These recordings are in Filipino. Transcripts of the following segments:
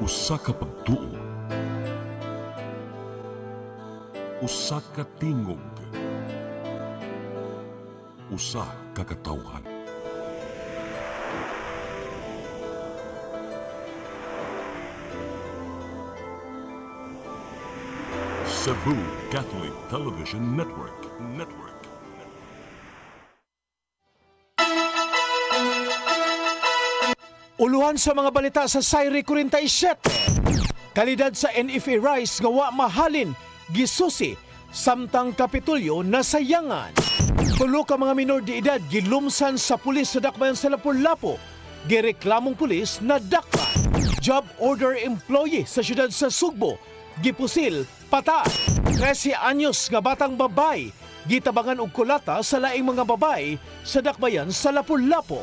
Usa ka pagtuo, usa ka tingog, usa ka katawhan. Cebu Catholic Television Network. Uluhan sa mga balita sa Sayri 47. Kalidad sa NFA rice nga wa mahalin, gisusi, samtang Kapitolyo nasayangan. Tulo ka mga minor de edad gilumsan sa pulis sa dakbayan sa Lapu-Lapu. Gireklamong pulis na dakpan. Job order employee sa siyudad sa Sugbo. Gipusil, patay. 13 anyos nga batang babay. Gitabangan og kulata sa laing mga babay sa dakbayan sa Lapu-Lapu.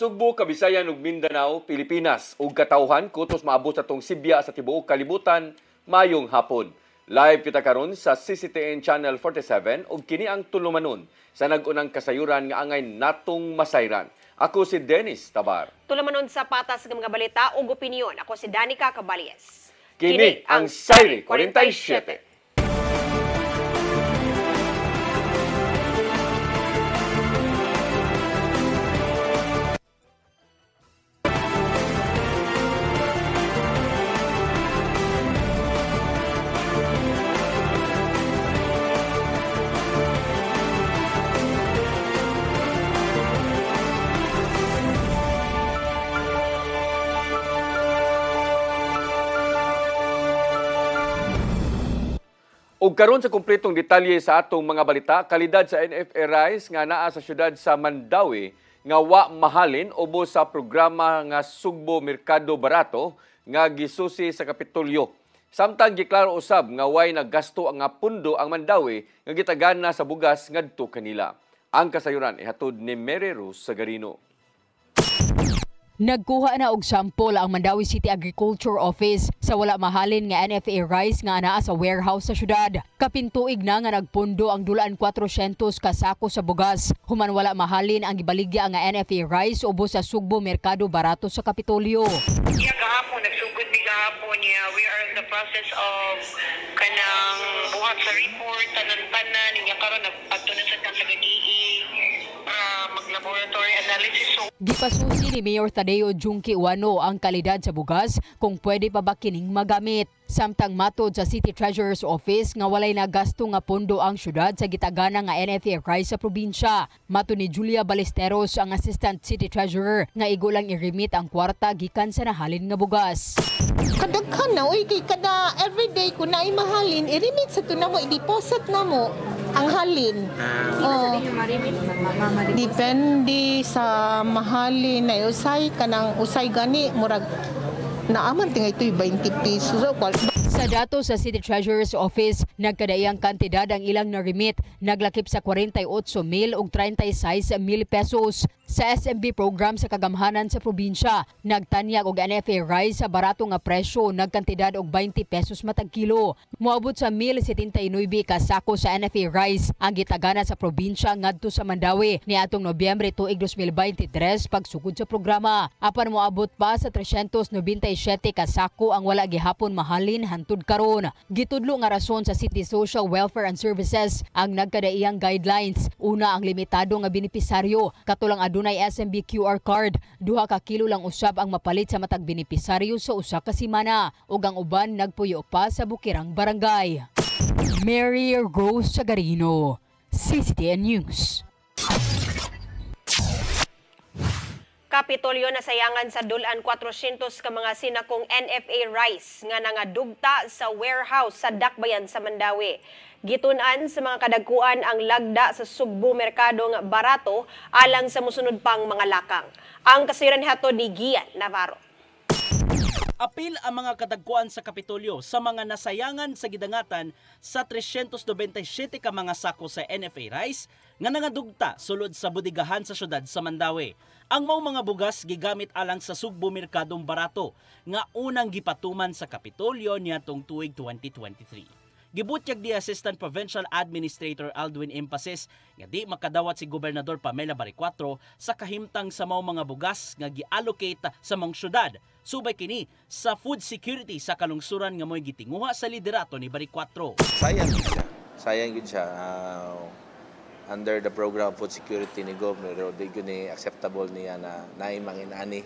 Sugbo, Kabisayan ug Mindanao, Pilipinas ug katawhan kutos maabot sa tong Sibya sa tibuok kalibutan mayong hapon. Live kita karon sa CCTN Channel 47 ug kini ang tulumanon sa nag-unang kasayuran nga angay natong masayran. Ako si Dennis Tabar. Tulumanon sa patas ng mga balita ug opinyon. Ako si Danica Cabalies. Kini ang Sayri 47. Ug karon sa kumpletong detalye sa atong mga balita, kalidad sa NFA rice nga naa sa syudad sa Mandawi nga wa mahalin ubos sa programa nga Sugbo Merkado Barato nga gisusi sa Kapitolyo. Samtang giklaro usab nga way naggasto ang pundo ang Mandawi nga gitagana sa bugas ngadto kanila. Ang kasayuran ihatod ni Mary Rose Sagarino. Nagkuha na og sample ang Mandawi City Agriculture Office sa wala mahalin nga NFA rice nga anaa sa warehouse sa syudad. Kapintuig na nga nagpundo ang dulaan 400 ka sako sa bugas. Human wala mahalin ang gibaligya nga NFA rice ubos sa Sugbo Merkado Barato sa Kapitolyo. Yeah, gahapon, nagsugod mi gahapon niya. We are in the process of kanang buhat sa report, tanan-tanan, niya karon nagpadto na sa taga-DE para mag-laboratory analysis. So, gipasusi ni Mayor Tadeo Junki Uano ang kalidad sa bugas kung pwede pa ba kining magamit. Samtang matod sa City Treasurer's Office nga walay nagasto nga pondo ang syudad sa gitagana nga NFA rice sa probinsya. Matod ni Julia Balesteros, ang Assistant City Treasurer, nga igo lang i-remit ang kwarta gikan sa nahalin nga bugas. Kadaghan na, uy, kada everyday ko na imahalin, i-remit sa ito na mo, i-deposit na mo ang halin. Depende sa mahalin na usay, kanang usay gani, murag naaman tingay ito'y 20 pesos. Sa dato sa City Treasurer's Office, nagkadaiyang kantidad ang ilang na-remit, naglakip sa 48,000 ug 36,000 pesos. Sa SMB program sa kagamhanan sa probinsya, nagtanyag og NFA rice sa barato nga presyo, nagkantidad og 20 pesos matag kilo. Moabot sa 1,079 ka sako sa NFA rice ang gitagana sa probinsya ngadto sa Mandawi niadtong Nobyembre tuig 2023 pagsugod sa programa. Apan moabot pa sa 397 ka sako ang wala gihapon mahalin hantud karon. Gitudlo nga rason sa City Social Welfare and Services ang nagkadaiyang guidelines. Una, ang limitado nga benepisaryo, katulang adunay SMB QR card, 2 ka kilo lang usab ang mapalit sa matag benepisaryo sa usa ka semana ug ang uban nagpuyo pa sa Bukirang Barangay. Mary Rose Sagarino, CCTN News. Kapitolyo nasayangan sa dulan 400 ka mga sinakong NFA rice nga nangadugta sa warehouse sa dakbayan sa Mandawi. Gitun-an sa mga kadagkuan ang lagda sa Sugbo Merkado nga Barato alang sa musunod pang mga lakang. Ang kasayuran hato ni Gian Navarro. Apil ang mga kadagkuan sa Kapitolyo sa mga nasayangan sa gidangatan sa 397 ka mga sako sa NFA rice nga nangadugta sulod sa budigahan sa syudad sa Mandawi. Ang mao mga bugas gigamit alang sa Sugbo Merkadong Barato nga unang gipatuman sa Kapitolyo niadtong tuig 2023. Gibutyag di Assistant Provincial Administrator Aldwin Emphasis nga di makadawat si Gobernador Pamela Baricuatro sa kahimtang sa mao mga bugas nga gi-allocate sa mga syudad. Subay kini sa food security sa kalungsuran nga mo'y gitinguha sa liderato ni Baricuatro. Sayang gid siya. Sayang gid siya. Under the program food security ni Governor, di gyud ni acceptable niya na manginani.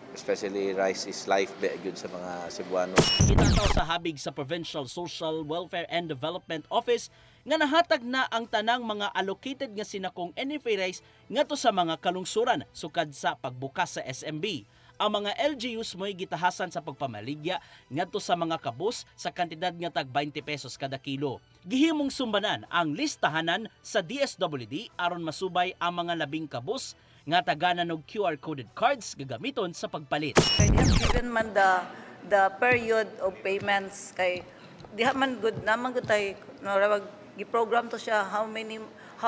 Especially rice is life gyud sa mga Cebuano. Itataw sa habig sa Provincial Social Welfare and Development Office nga nahatag na ang tanang mga allocated nga sinakong NFA rice ngadto sa mga kalungsuran sukad sa pagbukas sa SMB. Ang mga LGUs mo'y gitahasan sa pagpamaligya ngadto sa mga kabus sa kantidad nga tag 20 pesos kada kilo. Gihimong sumbanan ang listahanan sa DSWD aron masubay ang mga labing kabus nga taganan og QR coded cards gagamiton sa pagpalit. Kay diha given man the period of payments kay diha man good naman gud tay gi-program to siya how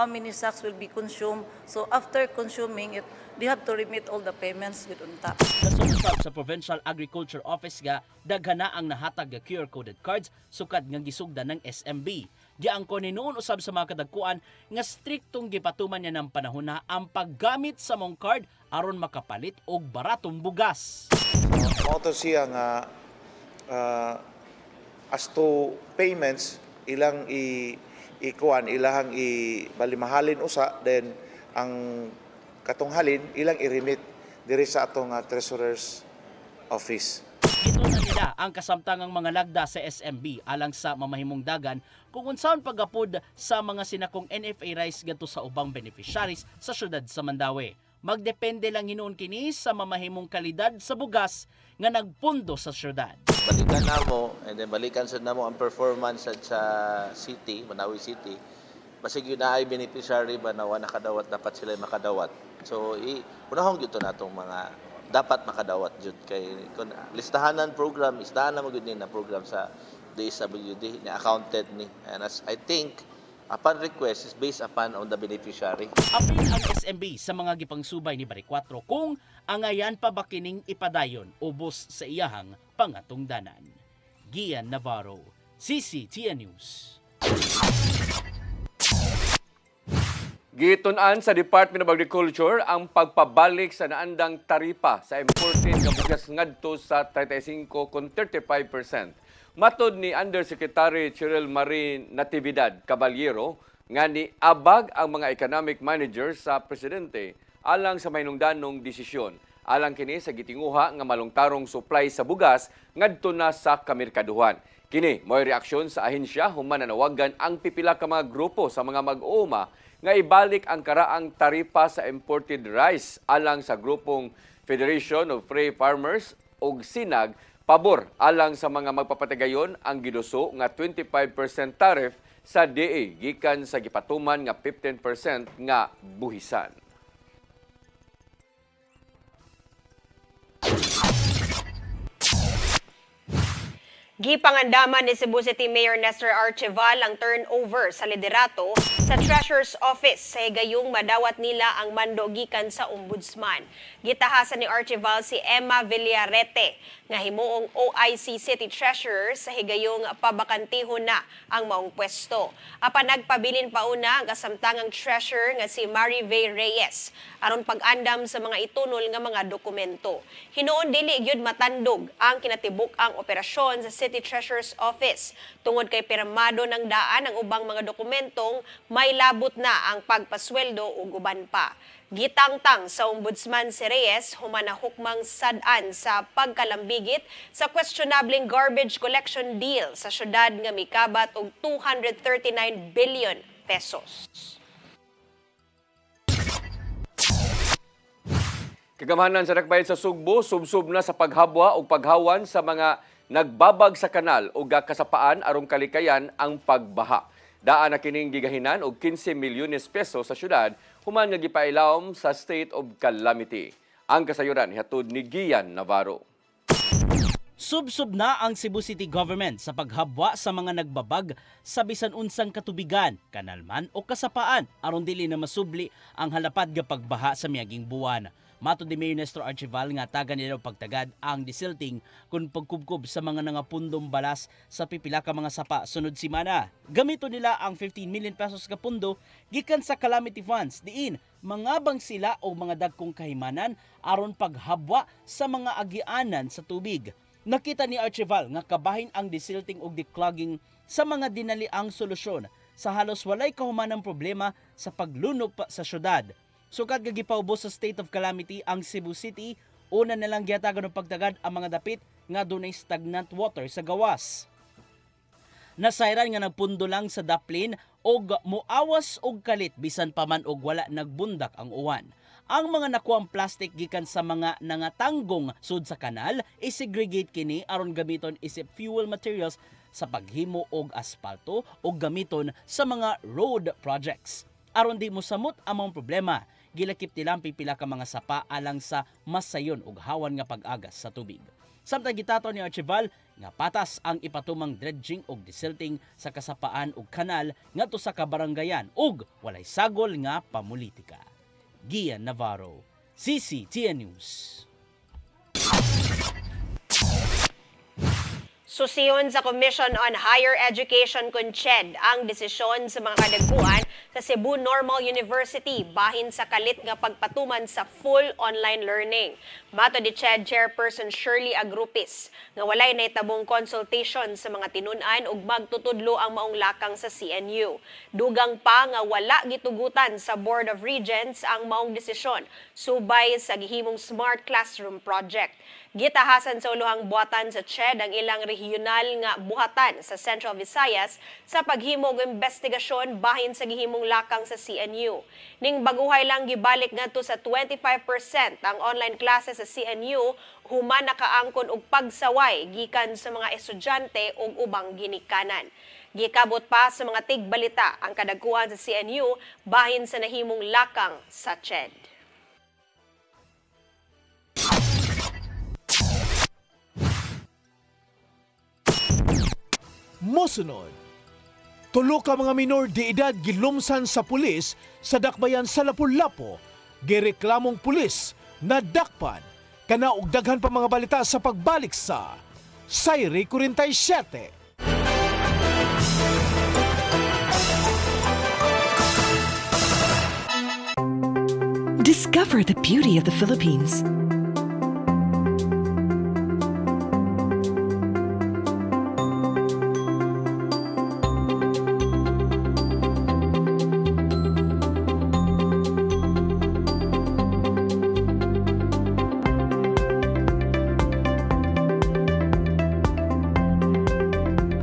many sacks will be consumed. So after consuming it, they have to remit all the payments with unta. Nasubsab sa Provincial Agriculture Office nga daghana ang nahatag nga QR coded cards sukad nga gisugdan ng SMB. Diang ko ni noon usab sa mga kadagkuan nga striktong gipatuman niya ng panahon na ang paggamit sa mong card aron makapalit og baratong bugas. Mao siya nga as to payments ilang ikuan ilahang ibalimahalin usa then ang katunghalin ilang i-remit diri sa atong treasurer's office. Ito na nila ang kasamtangang mga lagda sa SMB alang sa mamahimong dagan kung unsaon pagapod sa mga sinakong NFA rice gadto sa ubang beneficiaries sa syudad sa Mandaue. Magdepende lang hinuon kini sa mamahimong kalidad sa bugas nga nagpundo sa syudad. Balikan namo and then balikan sad namo ang performance sa city, Mandaue City. Basig yun na ay beneficiary ba na wala nakadawat dapat sila makadawat. So unahon gyud to natong mga dapat makadawat jud kay kun listahanan program listahan na magud ni na program sa DSWD ni accounted ni and as I think upon request is based upon on the beneficiary. Apil ang SMB sa mga gipangsubay ni Baricuatro kung angayan pa ba kining ipadayon ubos sa iyahang pangatungdanan. Gian Navarro, CCTN News. Gitun-an sa Department of Agriculture ang pagpabalik sa naandang taripa sa imported nga bugas ngadto sa 35 kon 35%. Matod ni Undersecretary Cheryl Marie Natividad Caballero nga ni abag ang mga economic managers sa presidente alang sa mahinungdanong desisyon. Alang kini sa gitinguha nga malungtarong supply sa bugas ngadto na sa kamerkaduhan. Kini mo'y reaksyon sa ahensya human nanawagan ang pipila ka mga grupo sa mga mag-uuma nga ibalik ang karaang taripa sa imported rice alang sa grupong Federation of Free Farmers ug Sinag pabor alang sa mga magpapatigayon ang giduso nga 25% tariff sa DA gikan sa gipatuman nga 15% nga buhisan. Gipangandaman ni Cebu City Mayor Nestor Archival ang turnover sa liderato sa Treasurer's Office sa higayong madawat nila ang mando gikan sa Ombudsman. Gitahasan ni Archival si Emma Villarete nga himuong OIC City Treasurer sa higayong pabakantihon na ang maong pwesto. Apan nagpabilin pa una ang kasamtangang treasurer nga si Marivey Reyes aron pag-andam sa mga itunol nga mga dokumento. Hinuon dili gyud matandog ang kinatibuk ang operasyon sa City Treasurer's Office tungod kay pirmado ng daan ang ubang mga dokumentong may labot na ang pagpasweldo ug uban pa. Gitangtang sa Ombudsman si Reyes humanahukmang sad-an sa pagkalambigit sa questionableng garbage collection deal sa syudad nga mikabat og 239 billion pesos. Kagamahanan sa dakbayan sa Sugbo, subsub na sa paghabwa o paghawan sa mga nagbabag sa kanal o kasapaan arong kalikayan ang pagbaha. Daan na kining gigahinan og 15 milyones pesos sa syudad human nga gipailawom sa state of calamity. Ang kasayuran hatod ni Gian Navarro. Subsub na ang Cebu City Government sa paghabwa sa mga nagbabag sa bisan unsang katubigan, kanalman o kasapaan aron dili na masubli ang halapad nga pagbaha sa miaging buwan. Mato di Mayor Nestor Archival nga taga nila pagtagad ang disilting kung pagkubkob sa mga nangapundong balas sa pipila ka mga sapa sunod simana. Gamito nila ang 15 million pesos ka pundo gikan sa calamity funds diin mangabang sila o mga dagkong kahimanan aron paghabwa sa mga agianan sa tubig. Nakita ni Archival nga kabahin ang disilting og declogging sa mga dinaliang solusyon sa halos walay kahumanang problema sa paglunop sa syudad. Sukad nga gipaubos sa state of calamity ang Cebu City, una nalang gihatagan og pagtagad ang mga dapit nga dunay stagnant water sa gawas. Nasayran nga nagpundo lang sa daplin og muawas og kalit bisan pa man og wala nagbundak ang uwan. Ang mga nakuang plastic gikan sa mga nangatanggong sud sa kanal isegregate kini aron gamiton isip fuel materials sa paghimo og asfalto o gamiton sa mga road projects. Aron di mo samot among problema, gilakip nila ang pipila ka mga sapa alang sa masayon og hawan nga pag-agas sa tubig. Samtang gitato ni Archival nga patas ang ipatumang dredging og disilting sa kasapaan og kanal ngadto sa kabarangayan ug walay sagol nga pamulitika. Gian Navarro, CCTN News. Susiyon sa Commission on Higher Education CONCHED ang desisyon sa mga kadagkuan sa Cebu Normal University bahin sa kalit nga pagpatuman sa full online learning. Mato di CHED Chairperson Shirley Agrupis nga walay nahitabong consultation sa mga tinun-an ug magtutudlo ang maong lakang sa CNU. Dugang pa nga wala gitugutan sa Board of Regents ang maong desisyon subay sa gihimong Smart Classroom Project. Gitahasan sa uluhang buhatan sa CHED ang ilang regional nga buhatan sa Central Visayas sa paghimo og investigasyon bahin sa gihimong lakang sa CNU. Ning baguhay lang gibalik ngadto sa 25% ang online classes sa CNU human nakaangkon og pagsaway gikan sa mga estudyante ug ubang ginikanan. Gikabot pa sa mga tigbalita ang kadagkuhan sa CNU bahin sa nahimong lakang sa CHED. Mosunod, tulo ka mga minor de edad gilumsan sa pulis sa dakbayan sa Lapu-Lapu. Gireklamong pulis na dakpan. Kana og daghan pa mga balita sa pagbalik sa Sayri 47. Discover the beauty of the Philippines.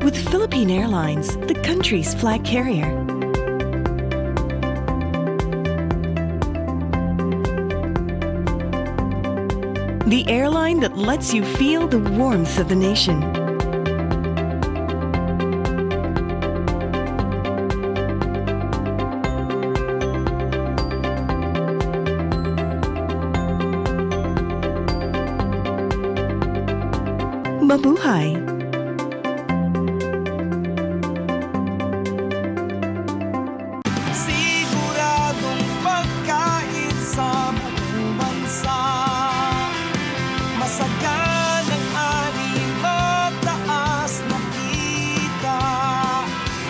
With Philippine Airlines, the country's flag carrier. The airline that lets you feel the warmth of the nation. Mabuhay! Siguradong pagkain sa buong bansa. Masaganang ani, mataas na kita.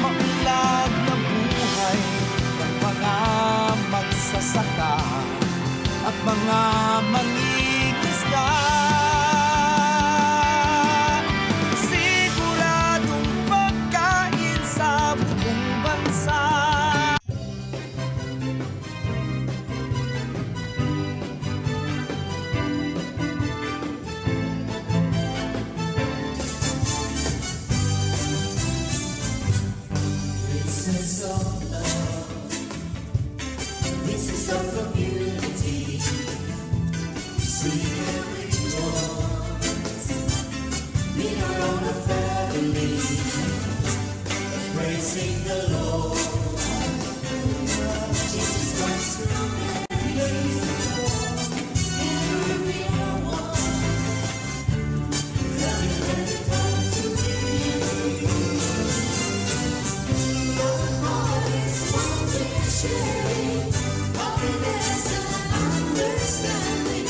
Maunlad na buhay ng mga magsasaka at mga mangingisda. Siguradong pagkain sa buong bansa. Sharing happiness and understanding.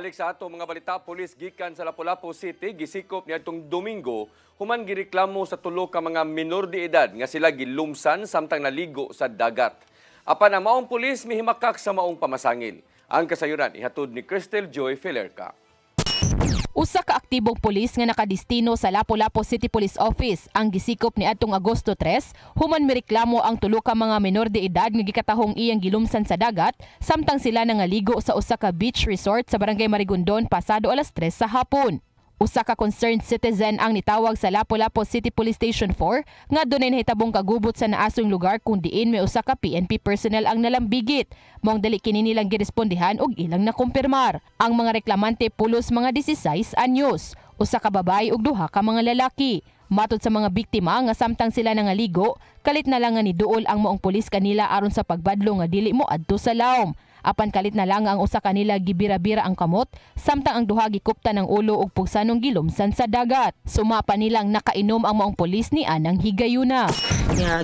Balik sa ato mga balita, pulis gikan sa Lapu-Lapu City gisikop niadtong Domingo human gireklamo sa tulo ka mga minor de edad nga sila gilumsan samtang naligo sa dagat. Apan ang maong pulis mihimakak sa maong pamasangil. Ang kasayuran ihatod ni Crystal Joy Felerca. Usa ka aktibong pulis nga nakadistino sa Lapu-Lapu City Police Office ang gisikop ni adtong Agosto 3 human mireklamo ang tulo ka mga menor de edad nga gikatahong iyang gilumsan sa dagat samtang sila nangaligo sa usa ka beach resort sa Barangay Marigondon pasado alas 3 sa hapon. Usa ka concerned citizen ang nitawag sa Lapu-Lapu City Police Station 4 nga dunay nahitabong kagubot sa naasong lugar kung diin may usa ka PNP personnel ang nalambigit. Mong dali kini nilang girespondihan og ilang nakumpirmar. Ang mga reklamante pulos mga 16 anyos, usa ka babae ug duha ka mga lalaki. Matod sa mga biktima nga samtang sila nangaligo, kalit na lang nga ni duol ang maong pulis kanila aron sa pagbadlo nga dili mo adto sa lawom. Apan kalit na lang ang usa kanila gibira-bira ang kamot samtang ang duha gikupta ng ulo ug pugsanong gilumsan sa dagat. Sumapa nilang nakainom ang maong pulis ni anang higayuna.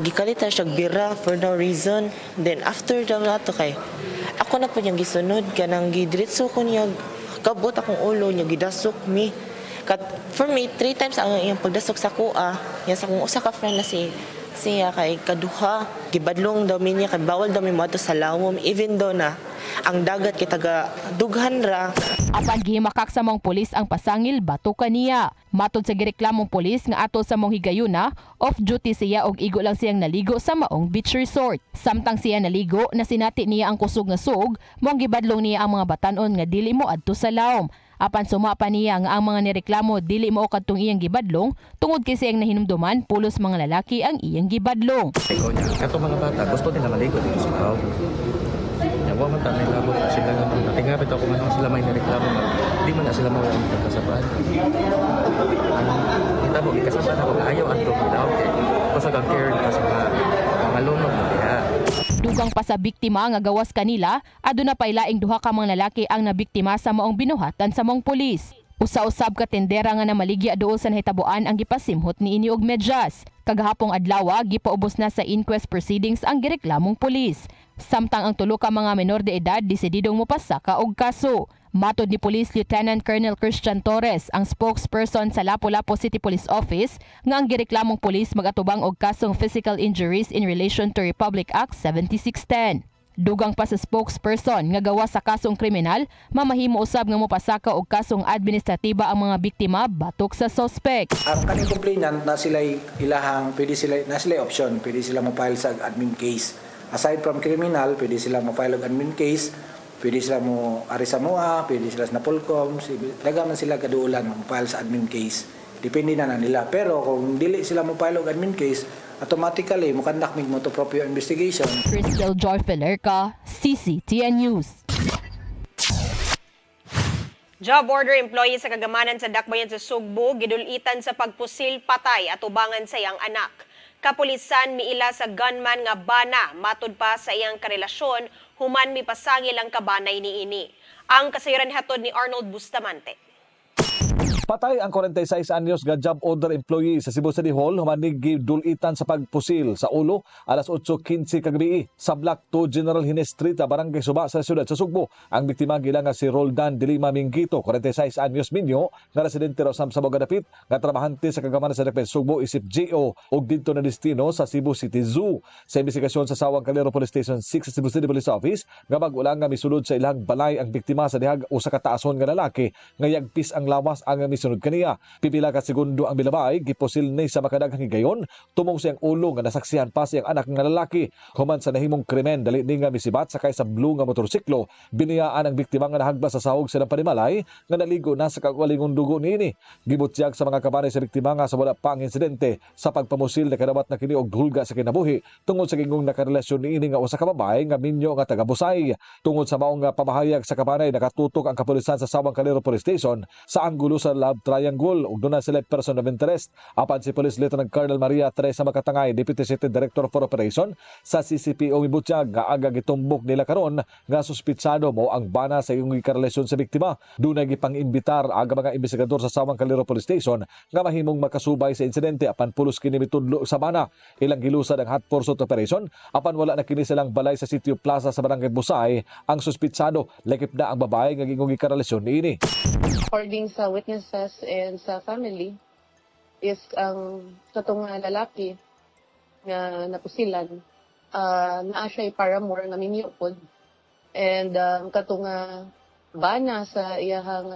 Gikalita siya bira for no reason. Then after daw nato kay ako na po niyang gisunod kanang gidiretso ko niya kabot akong ulo niya gidasok mi. For me 3 times ang iyang pagdasok sa kuha. Yan sa kong usa ka friend na siya kay kaduha gibadlong daw niya kay bawal daw mi moadto sa lawom even though na ang dagat kay taga dughan ra. Apan gihimakak sa mong pulis ang pasangil bato kaniya. Matod sa gireklamong pulis nga ato sa mong higayuna, off duty siya og igo lang siyang naligo sa maong beach resort. Samtang siya naligo, nasinati niya ang kusog nga sug, mong gibadlong niya ang mga batanon nga dili mo adto sa lawom. Apan suma pa niya nga ang mga nireklamo dili mao kadtong iyang gibadlong tungod kay siyang nahinumduman pulos mga lalaki ang iyang gibadlong. Kato mga bata, gusto nila maligo dito sa tao. Yawa man tanay labot na sila nga natingapit ako man sila may nireklamo di man na sila mao ang pagkasabaan. Kita mo gikasabaan ako ayaw ato daw kay kusag ang care sa mga lunok na diha. Dugang pa sa biktima nga gawas kanila, aduna pay laing duha ka mga lalaki ang nabiktima sa maong binuhatan sa maong pulis. Usa-usab ka tendera nga namaligya duol sa nahitabuan ang gipasimhot niini og medyas. Kagahapong adlaw gipaubos na sa inquest proceedings ang gireklamong pulis. Samtang ang tulo ka mga menor de edad desididong mopasaka og kaso. Matod ni Police Lieutenant Colonel Christian Torres, ang spokesperson sa Lapu-Lapu City Police Office, nga ang gireklamong pulis magatubang og kasong physical injuries in relation to Republic Act 7610. Dugang pa sa spokesperson nga gawa sa kasong kriminal, mamahimo usab nga mopasaka og kasong administratiba ang mga biktima batok sa suspect. Ang kaning complainant na sila ilahang na sila option, pwede sila ma-file sa admin case. Aside from criminal, pwede sila ma-file og admin case. Pwede sila mo ari sa MOA, pwede sila sa Napolcom, dagaman sila kaduulan mag-file sa admin case. Depende na nila. Pero kung dili sila mo-file og admin case, automatically mo conduct mo to proper investigation. Crystal Joy Felerca, CCTN News. Job order employee sa kagamanan sa Dakbayan sa Sugbo gidulitan sa pagpusil patay at ubangan sa iyang anak. Kapulisan miila sa gunman nga bana matud pa sa iyang karelasyon human mipasangil ang kabanay niini. Ang kasayuran hatod ni Arnold Bustamante. Patay ang 46 anyos nga job order employee sa Cebu City Hall humanig gidulitan sa pagpusil sa ulo alas 8:15 kagabi sa Block 2 General Hines Street, Barangay Suba sa siyudad sa Sugbo. Ang biktima gila nga si Roldan Dilima Minggito, 46 anyos minyo, nga residente raw sa Bogadapit, nga trabahante sa kagamanan sa Dakbayan Sugbo isip GO ug didto na destino sa Cebu City Zoo. Sa investigasyon sa Sawang Calero Police Station 6 sa Cebu City Police Office, nga mag-ulang nga misulod sa ilang balay ang biktima sa dihag usa ka taason nga lalaki nga yagpis ang lawas ang misunod kaniya. Pipila ka segundo ang bilabay, giposil ni sa makadaghang higayon, tumong siyang ulo nga nasaksihan pa siyang anak nga lalaki. Human sa nahimong krimen, dali ni nga misibat sakay sa blue nga motorsiklo. Biniyaan ang biktima nga nahagba sa sahog silang panimalay nga naligo na sa kagwalingon dugo niini. Gibutyag sa mga kabanay sa biktima nga sa wala pa ang insidente sa pagpamusil na kadawat na kini og hulga sa kinabuhi tungod sa gingong nakarelasyon niini nga usa ka babae nga minyo nga taga Busay. Tungod sa maong nga pamahayag sa kabanay, nakatutok ang kapulisan sa Sawang Calero Police Station sa anggulo sa Love Triangle ug doon na sila person of interest. Apan si Police Lieutenant Colonel Maria Teresa Makatangay, Deputy City Director for Operation sa CCPO Mibutyag, nga aga gitumbok nila karon nga suspitsado mo ang bana sa iyong karelasyon sa biktima. Doon na gipang-imbitar aga mga investigador sa Sawang Calero Police Station nga mahimong makasubay sa insidente apan pulos kini mitudlo sa bana. Ilang gilusad ang hot pursuit operation apan wala na kini silang balay sa Sitio Plaza sa Barangay Busay. Ang suspitsado lakip na ang babae nga gingong karelasyon niini. According sa witnesses and sa family is ang katong lalaki nga napusilan naa siya paramour nga mimiupod and katong bana sa iyahang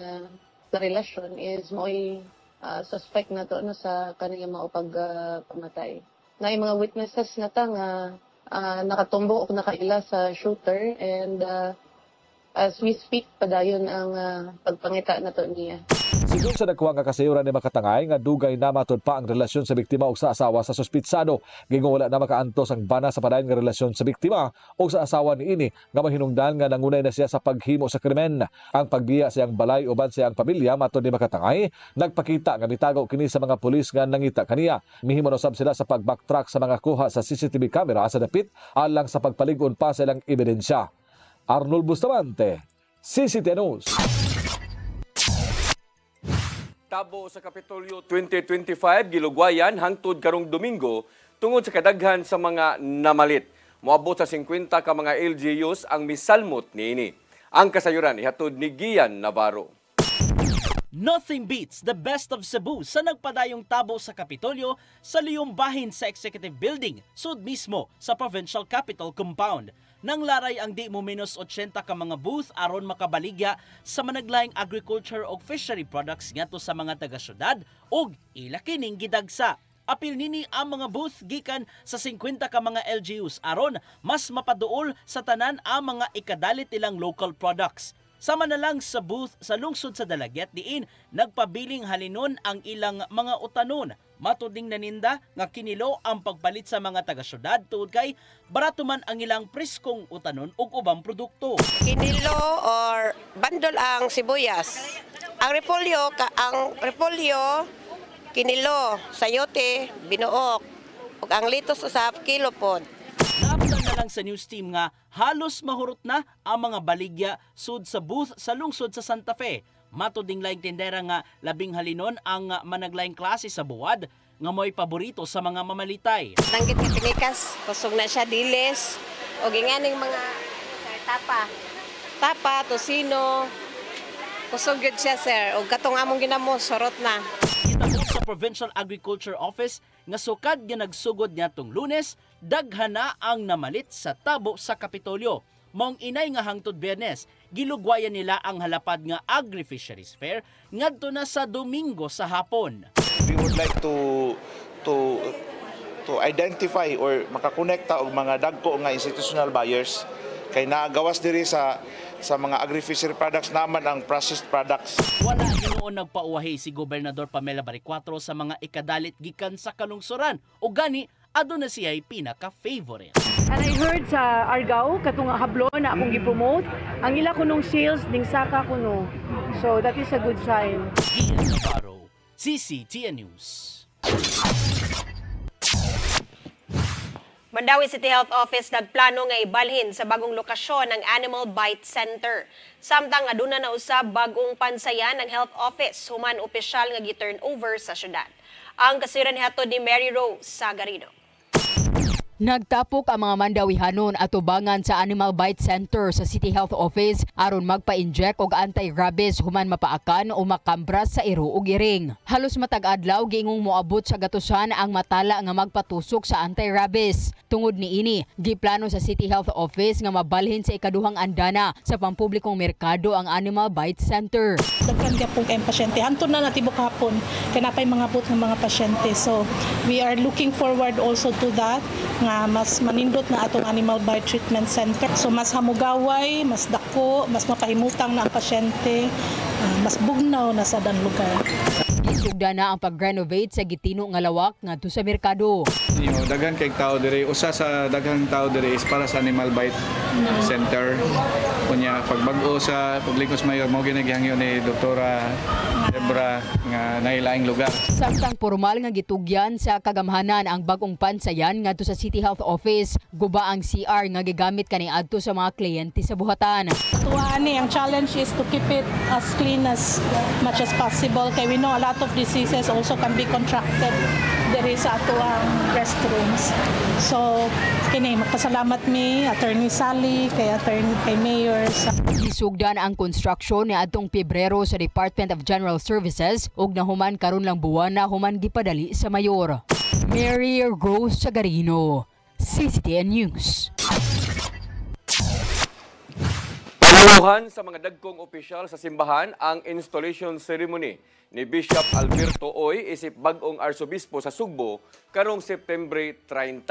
sa relasyon is mo'y suspect na to no, sa kaniyang maupag pamatay. Nga yung mga witnesses na ta nga nakatumbo o nakaila sa shooter and as we speak, padayon ang pagpangita na to niya. Sigun sa nakuha nga kasayuran ni Makatangay nga dugay na matod pa ang relasyon sa biktima o sa asawa sa suspitsado. Gingo wala na makaantos ang bana sa padayon nga relasyon sa biktima o sa asawa ni ini nga mahinungdan nga nangunay na siya sa paghimo sa krimen. Ang pagbiya siyang balay uban siyang pamilya matod ni Makatangay, nagpakita nga mitagaw kini sa mga pulis nga nangita kaniya. Mihimo na sab sila sa pag-backtrack sa mga kuha sa CCTV camera sa dapit alang sa pagpalig-on pa sa ilang ebidensya. Arnold Bustamante, CCTN News. Tabo sa Kapitolyo 2025 gilugwayan hangtod karong Domingo tungod sa kadaghan sa mga namalit. Moabot sa 50 ka mga LGUs ang misalmot niini. Ang kasayuran ihatod ni Gian Navarro. Nothing beats the best of Cebu sa nagpadayong tabo sa Kapitolyo sa liyong bahin sa Executive Building, sud mismo sa Provincial Capitol Compound. Nang laray ang di mo minus 80 ka mga booth aron makabaligya sa managlaing agriculture o fishery products ngadto sa mga taga-syudad ug ila kining gidagsa. Apil nini ang mga booth gikan sa 50 ka mga LGUs aron mas mapaduol sa tanan ang mga ikadalit ilang local products. Sama na lang sa booth sa lungsod sa Dalagyat diin nagpabiling halinon ang ilang mga utanon. Matuding naninda nga kinilo ang pagpalit sa mga taga-syudad tungod kay barato man ang ilang preskong utanon ug ubang produkto. Kinilo or bandol ang sibuyas. Ang repolyo kinilo, sayote, binuok. Ug ang litos usab kilo pod. Naabtan na lang sa news team nga halos mahurot na ang mga baligya sud sa booth sa lungsod sa Santa Fe. Matuding laing tindera nga labing halinon ang managlaing klase sa buwad nga mo'y paborito sa mga mamalitay. Nanggit nga pinikas, kusog na siya dilis, o ginganing mga tapa, tosino, kusog yun siya sir, o katong among ginamos, sorot na. Kitapos sa Provincial Agriculture Office nga sukad nga nagsugod niya tong Lunes, daghan na ang namalit sa tabo sa Kapitolyo. Maong inay nga hangtod Biyernes, gilugwayan nila ang halapad nga Agri-Fisheries Fair ngadto na sa Domingo sa hapon. We would like to identify or makakonekta og mga dagko nga institutional buyers kay naagawas diri sa mga agri-fishery products naman ang processed products. Wala hinuon nagpauwahi si Gobernador Pamela Baricuatro sa mga ikadalit gikan sa kalungsuran o gani aduna siya'y pinaka-favorite. And I heard sa Argao, katong hablo na akong gipromote, ang ila kunong sales ning saka kuno. So that is a good sign. Ian Navarro, CCTN News. Mandawi City Health Office nagplano nga ibalhin sa bagong lokasyon ng Animal Bite Center. Samtang aduna na usab bagong pansayan ng Health Office human opisyal nga gi-turn over sa syudad. Ang kasiran hatod ni Mary Rose Sagarino. Nagtapok ang mga Mandawihanon at tubangan sa Animal Bite Center sa City Health Office aron magpa-inject og anti-rabies human mapaakan o makambras sa iro ug iring. Halos matag adlaw giingong moabot sa gatusan ang matala nga magpatusok sa anti-rabies. Tungod niini, giplano sa City Health Office nga mabalhin sa ikaduhang andana sa pampublikong merkado ang Animal Bite Center. Daghan gyapon kay pasyente hangtod na natibok hapon kanapay mga bot ng mga pasyente. So we are looking forward also to that nga mas manindot na atong Animal Bite Treatment Center. So mas hamugaway, mas dako, mas mapahimutang na ang pasyente, mas bugnaw na sa dan lugar. Gisugda na ang pag-renovate sa gitino nga lawak ngadto sa merkado. Daghan kay tao diri, usa sa daghang tao diri is para sa Animal Bite Center. Kunya pagbag-o sa Publicos Mayor mo ginagihangyo ni Doktora Debra nga nailaing lugar. Samtang formal nga gitugyan sa kagamhanan ang bagong pansayan ngadto sa City Health Office, guba ang CR nga gigamit kaniadto sa mga kliyente sa buhatan. Tuani ang challenge is to keep it as clean as much as possible kay we know a lot of diseases also can be contracted diri sa ato ang restrooms. So kini magpasalamat mi Attorney Sally kay Mayor sa Isugdan ang construction ni adtong Pebrero sa Department of General Services ug nahuman karon lang buwan na human gipadali sa mayor. Mary Rose Sagarino, CCTN News. Paluhan sa mga dagkong opisyal sa simbahan ang installation ceremony ni Bishop Alberto Oy isip bag-ong Arsobispo sa Sugbo karong September 30.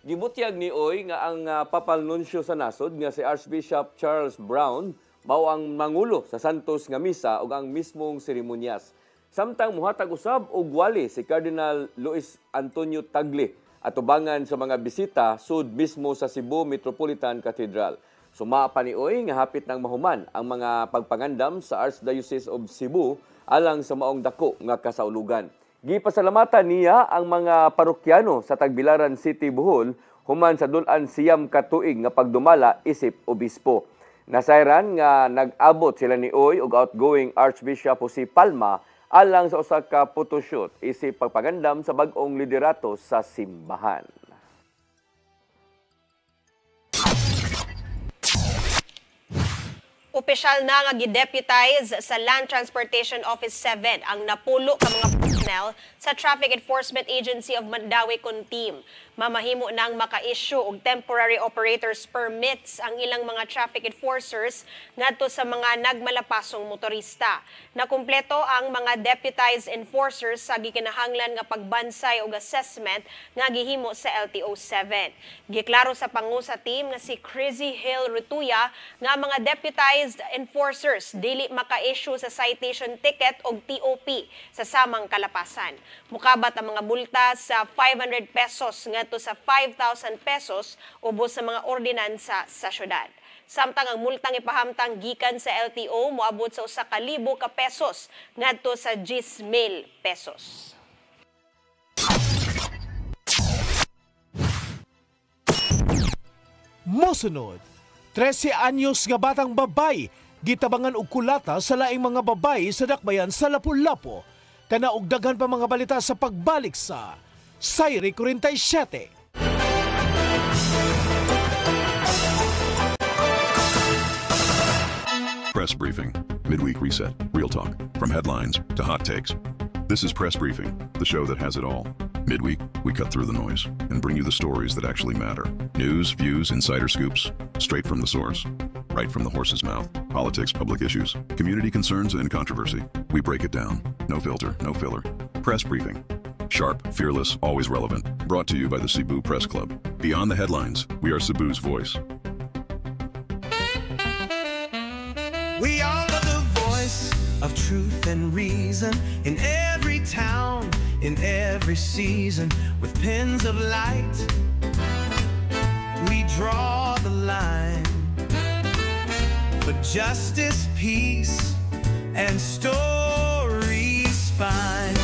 Gibutyag ni Oy nga ang papal nunsyo sa nasod nga si Archbishop Charles Brown mao ang mangulo sa Santos nga misa ug ang mismong seremonyas. Samtang muhatag usab og wali si Cardinal Luis Antonio Tagle atubangan sa mga bisita sud mismo sa Cebu Metropolitan Cathedral. Suma pa ni Oy nga hapit nang mahuman ang mga pagpangandam sa Archdiocese of Cebu alang sa maong dako nga kasaulugan. Gipasalamatan niya ang mga parokyano sa Tagbilaran City, Bohol human sa dulan siyam ka tuig nga pagdumala isip obispo. Nasayran nga nag-abot sila ni Oy ug outgoing Archbishop Jose Palma alang sa usa ka photoshoot isip pagpangandam sa bag-ong liderato sa simbahan. Opisyal na nga gideputize sa Land Transportation Office 7 ang napulo ka mga personnel sa Traffic Enforcement Agency of Mandawi kun team. Mamahimo nang maka-issue og temporary operators permits ang ilang mga traffic enforcers ngadto sa mga nagmalapasong motorista. Nakumpleto ang mga deputized enforcers sa gikinahanglan nga pagbansay og assessment nga gihimo sa LTO 7. Giklaro sa pangu sa team nga si Crazy Hill Rutuya nga mga deputized authorized enforcers dili maka-issue sa citation ticket o TOP sa samang kalapasan. Mukabat ang mga multa sa 500 pesos ngadto sa 5,000 pesos ubos sa mga ordinansa sa syudad. Samtang ang multang ipahamtang gikan sa LTO moabot sa 1,000 ka pesos ngadto sa 10,000 pesos. Mosunod, 13 anyos nga batang babay gitabangan og kulata sa laing mga babay sa dakbayan sa Lapu-Lapu. Kana og daghan pa mga balita sa pagbalik sa Sayri 47. Press Briefing. Midweek reset. Real talk. From headlines to hot takes. This is Press Briefing, the show that has it all. Midweek, we cut through the noise and bring you the stories that actually matter. News, views, insider scoops, straight from the source. Right from the horse's mouth. Politics, public issues, community concerns, and controversy. We break it down. No filter, no filler. Press Briefing. Sharp, fearless, always relevant. Brought to you by the Cebu Press Club. Beyond the headlines, we are Cebu's voice. We are the voice of truth and reason in every town, in every season, with pens of light. We draw the line for justice, peace, and stories spine.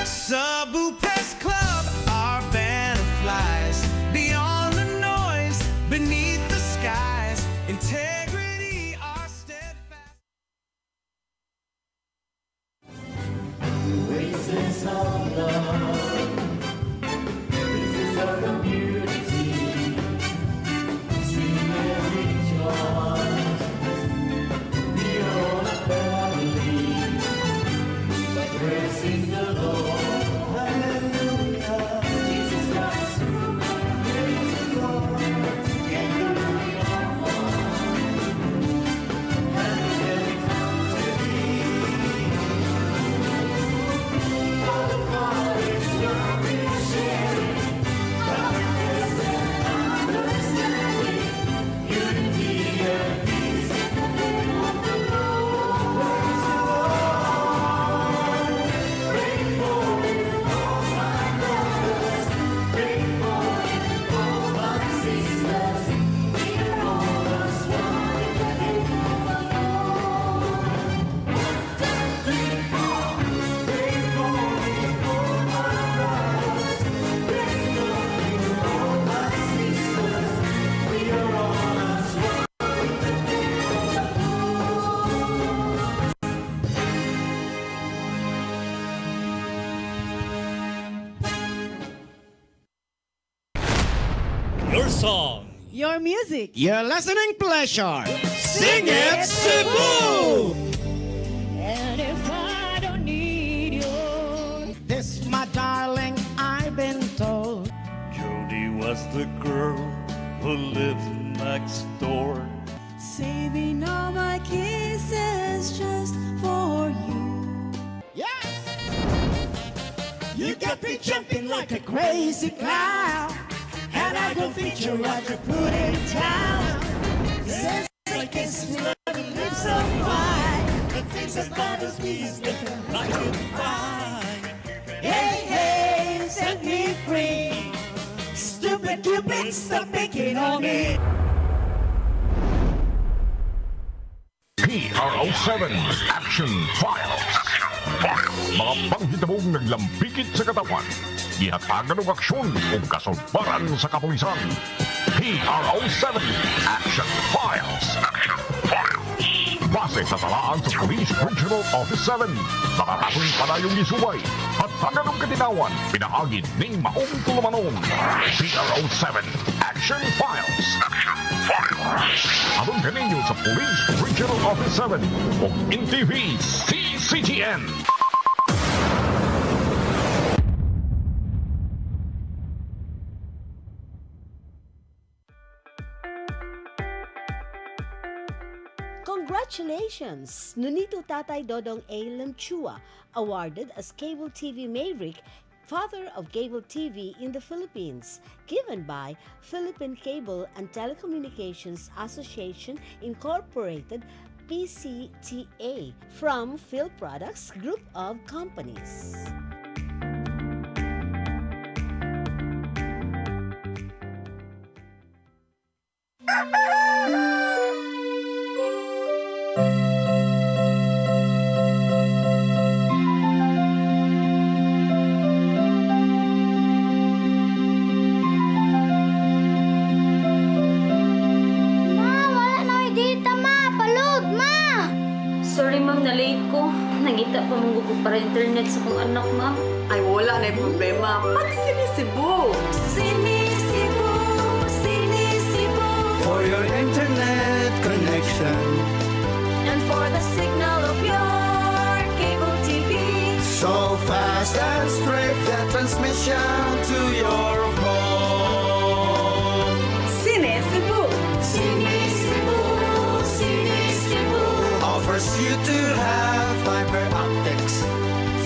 Cebu Press Club, our banner flies beyond the noise, beneath the skies. Integrity, our steadfast. Oasis of love, oasis of community. Sing and rejoice. We are all a family, praising the Lord. Hallelujah. Jesus Christ, praise the Lord. Your song. Your music. Your listening pleasure. Sing it, Cebu! And if I don't need you, this, my darling, I've been told. Jody was the girl who lived next door. Saving all my kisses just for you. Yes! You got me jumping like a crazy clown. And I don't feature what you put in town. Since I kiss me like the lips of wine, the things that bothers me is looking like a fine. Hey, hey, set me free. Stupid Cupid, stop picking on me. PRO7 Action Files. Mga panghitabong naglambikit sa katawan. Ihatagan ng aksyon o kasulbaran sa kapulisan. PRO7 Action Files. Base sa talaan sa Police Regional Office 7. Nakatapong panayong isubay at tagan ng katinawan pinahagid ng maong tulumanon. PRO7 Action Files. Abang kaninyo sa Police Regional Office 7 o NTV CCTN. Congratulations! Nunito Tatay Dodong A. Lanchua, awarded as Cable TV Maverick Father of Cable TV in the Philippines, given by Philippine Cable and Telecommunications Association Incorporated, PCTA, from Phil Products Group of Companies. Nangita pa mong gusto para internet sa kong anak, ma'am. Ay, wala na yung problema. Pag-Sinisibu! Sinisibu, Sinisibu. For your internet connection And for the signal of your cable TV. so fast and straight, that transmission to your home. Sinisibu, Sinisibu, Sinisibu. Offers you to have fiber optics.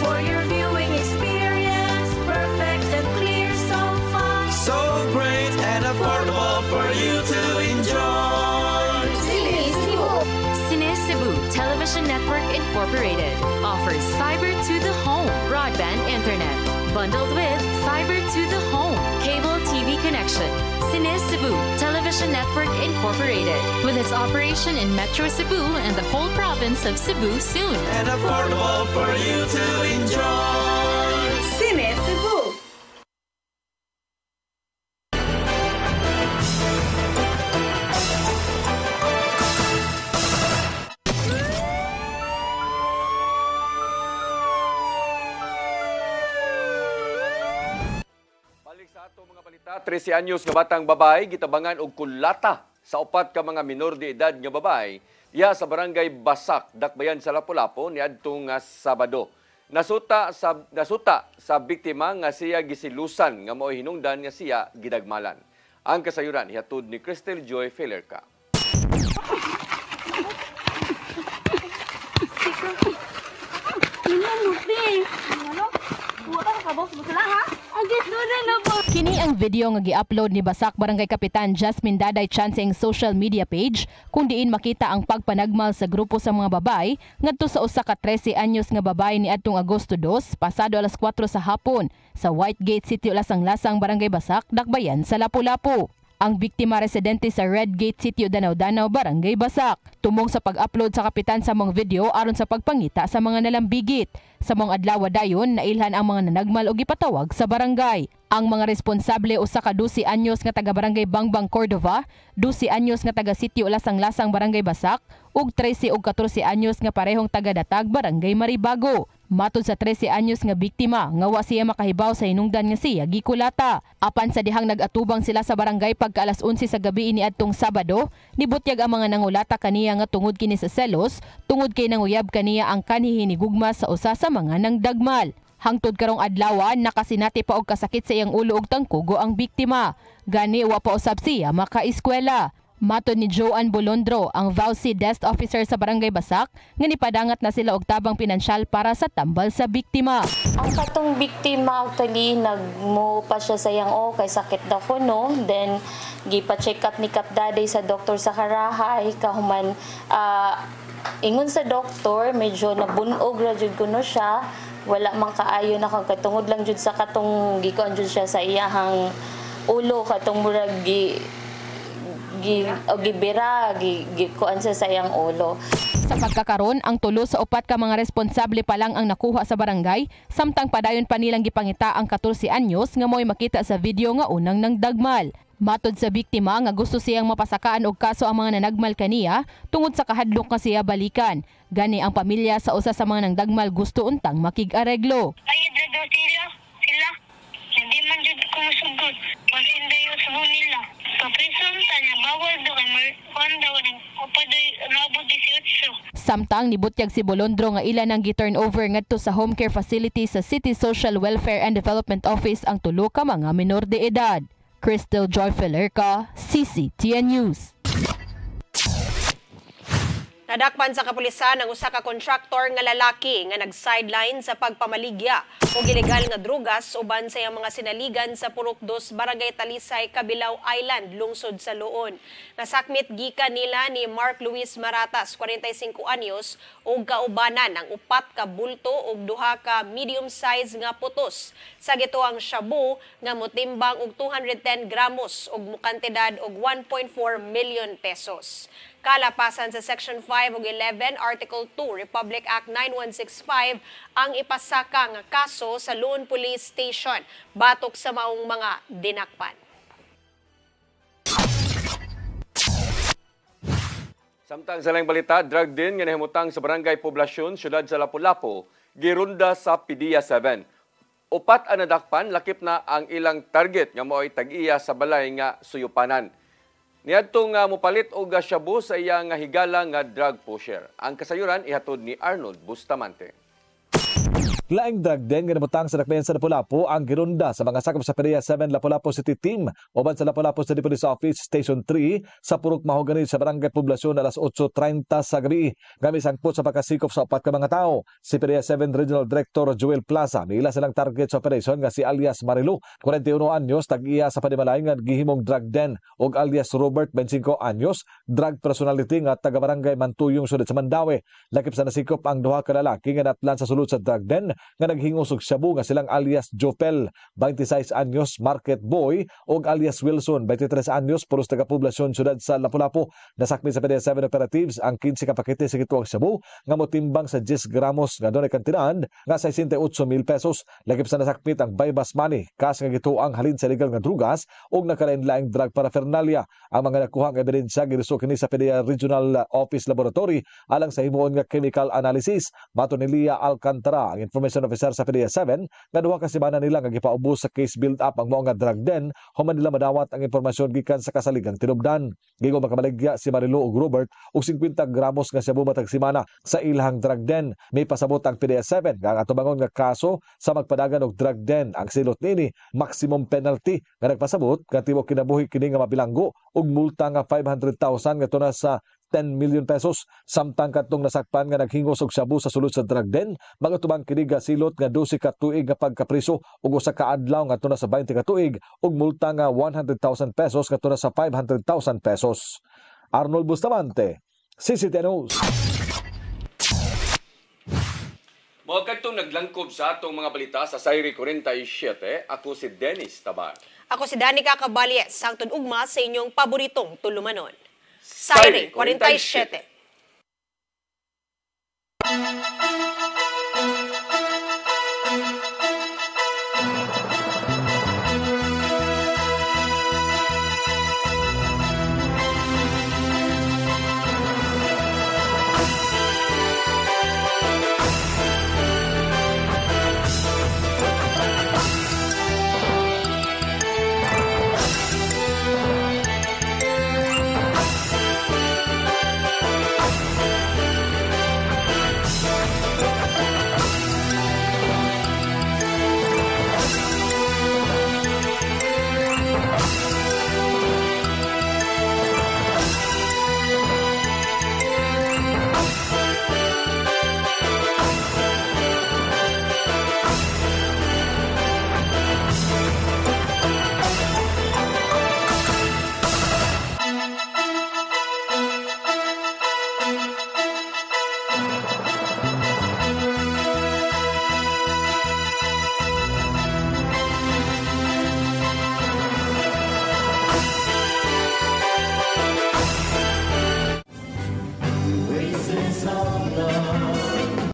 For your viewing experience, perfect and clear so far. So great and affordable for you to enjoy. Sinisibu. Sinisibu Television Network Incorporated offers fiber to the home broadband internet bundled with fiber to the home cable TV connection. Sinisibu Television Network Incorporated with its operation in Metro Cebu and the whole province of Cebu soon. And affordable for you to enjoy. Sinisibu. Balik sa ato mga balita, 13 anyos nga batang babae gitabangan og kulata sa upat ka mga minor de edad nga babae diha sa barangay Basak, Dakbayan sa Lapu-Lapu niadtong Sabado. Nasuta sa biktima nga siya gisilusan nga mao'y hinungdan nga siya gidagmalan. Ang kasayuran hihatod ni Crystal Joy Felerka. Kini ang video nga gi-upload ni Basak Barangay Kapitan Jasmine Daday Chancing social media page kung diin makita ang pagpanagmal sa grupo sa mga babay ngadto sa usa ka 13 anyos nga babay ni adtong Agosto 2 pasado alas 4 sa hapon sa Whitegate City, Lasang-Lasang, Barangay Basak, Dakbayan sa Lapu-Lapu. Ang biktima residente sa Redgate City, Danau-Danau, Barangay Basak. Tumong sa pag-upload sa kapitan sa mong video aron sa pagpangita sa mga nalambigit. Sa mong adlaw dayon nailhan ang mga nanagmal og gipatawag sa barangay. Ang mga responsable usa ka 12 anyos nga taga Barangay Bangbang, Cordova, 12 anyos nga taga Sitio Lasang-Lasang, Barangay Basak, ug 13 ug 14 anyos nga parehong taga Datag, Barangay Maribago. Matod sa 13 anyos nga biktima, nga wa siya makahibaw sa hinungdan nga siya gikulata. Apan sa dihang nag-atubang sila sa barangay pagka alas 11 sa gabi niadtong Sabado, nibutyag ang mga nangulata kaniya nga tungod kini sa selos, tungod kay nanguyab kaniya ang kanhi hinigugma sa usa sa mga nangdagmal. Hangtod karong adlaw nakasinati pa og kasakit sa iyang ulo ug tangkugo ang biktima. Gani wa pa usab siya makaeskwela. Matod ni Joan Bolondro, ang VAUSI Desk Officer sa Barangay Basak, nga nipadangat na sila og tabang pinansyal para sa tambal sa biktima. Ang katong biktima actually nagmo pa siya sa iyang kay sakit daw ko no. Then gipa-check up ni Kap Daday sa doktor sa Karahay kahuman ingon sa doktor medyo nabunog ra jud kuno siya. Wala man kaayo na katungod lang jud sa katong gikuan jud siya sa iyahang ulo katong murag gibira gikuan sa sayang ulo. Sa pagkakaron, ang tulo sa upat ka mga responsable pa lang ang nakuha sa barangay, samtang padayon pa nilang gipangita ang 14 anyos nga mo'y makita sa video nga unang nangdagmal. Matod sa biktima nga gusto siyang mapasakaan og kaso ang mga nanagmal kaniya tungod sa kahadlok nga siya balikan. Gani ang pamilya sa usa sa mga nangdagmal gusto untang makig-areglo. Sila hindi man jud ko masugod. Basin dayo sa nila. Kaprison tanya bawal do kay daw ning upadoy nabot 18. Samtang nibutyag si Bolondro nga ilan ang gi-turn over ngadto sa home care facility sa City Social Welfare and Development Office ang tulo ka mga minor de edad. Crystal Joy Felerka, CCTN News. Nadakpan sa kapulisan ang usa ka kontraktor nga lalaki nga nag-sideline sa pagpamaligya o ilegal nga drugas uban sa iyang mga sinaligan sa Purok 2 Barangay Talisay, Kabilao Island, lungsod sa Luon. Nasakmit gikan nila ni Mark Luis Maratas, 45 anyos, ug kaubanan ang 4 ka bulto ug 2 ka medium size nga putos sa gituang shabu nga motimbang og 210 gramos ug mukantidad og 1.4 million pesos. Kalapasan sa Section 5 ug 11, Article 2, Republic Act 9165 ang ipasaka nga kaso sa Luon Police Station batok sa maong mga dinakpan. Samtang sa laing balita, drug din nga nahimutang sa Barangay Poblasyon, siyudad sa Lapu-Lapu, girunda sa PDEA 7. 4 ang nadakpan, lakip na ang ilang target nga mo'y tag-iya sa balay nga suyupanan. Niadtong mopalit og shabu sa iyang higala nga drug pusher. Ang kasayuran ihatod ni Arnold Bustamante. Laing drug din nga nabutang sa dakbayan sa Lapu-Lapu ang girunda sa mga sakop sa PDEA 7 Lapu-Lapu City Team uban sa Lapu-Lapu City Police Office Station 3 sa Purok Mahogany sa Barangay Poblasyon alas 8:30 sa gabi. Gamit sangpot sa pagkasikop sa 4 ka mga tao. Si PDEA 7 Regional Director Joel Plaza niila silang target sa operation nga si alias Marilu, 41 anyos, tag-iya sa Panimalay nga gihimong drug den, ug alias Robert, 25 anyos, drug personality nga taga Barangay Mantuyong sudad sa Mandawi. Lakip sa nasikop ang 2 ka lalaki nga natlan sa sulod sa drug den nga naghingos og shabu nga silang alias Jopel, 26 anyos, market boy, ug alias Wilson, 23 anyos, puros taga Poblasyon sudad sa Lapu-Lapu. Nasakmit sa PDEA 7 operatives ang 15 ka pakete sa gituang shabu nga motimbang sa 10 gramos nga dunay kantidad nga 68,000 pesos. Lakip sa nasakmit ang buy-bus money, kas nga gituang halin sa legal nga drugas ug nakalain-laing drug paraphernalia. Ang mga nakuhang ebidensya gireso kini sa PDEA Regional Office Laboratory alang sa himuon nga chemical analysis. Mato ni Lia Alcantara, ang information officer sa PDEA 7, nga 2 ka semana nila nga gipaubos sa case build-up ang mao nga drug den human nila madawat ang impormasyon gikan sa kasaligang tinubdan. Gigo makabaligya si Marilu ug Robert og 50 gramos nga shabu matag semana sa ilahang drug den. May pasabot ang PDEA 7 nga atubangon nga kaso sa magpadagan og drug den. Ang silot nini maximum penalty nga nagpasabot nga tibuok kinabuhi kini nga mabilanggo og multa nga 500,000 nga tuna sa 10 million pesos. Samtang katong nasakpan nga naghingos og shabu sa sulod sa drug den, magatubang kini ga silot nga 12 ka tuig nga pagkapriso ug usa ka adlaw nga tuna sa 20 ka tuig ug multa nga 100,000 pesos nga tuna sa 500,000 pesos. Arnold Bustamante, CCTV News. Mga katong naglangkob sa atong mga balita sa Sayri 47, ako si Dennis Tabar. Ako si Danica Caballes, sangtod ugma sa inyong paboritong tulumanon. Sayri 47. Races of the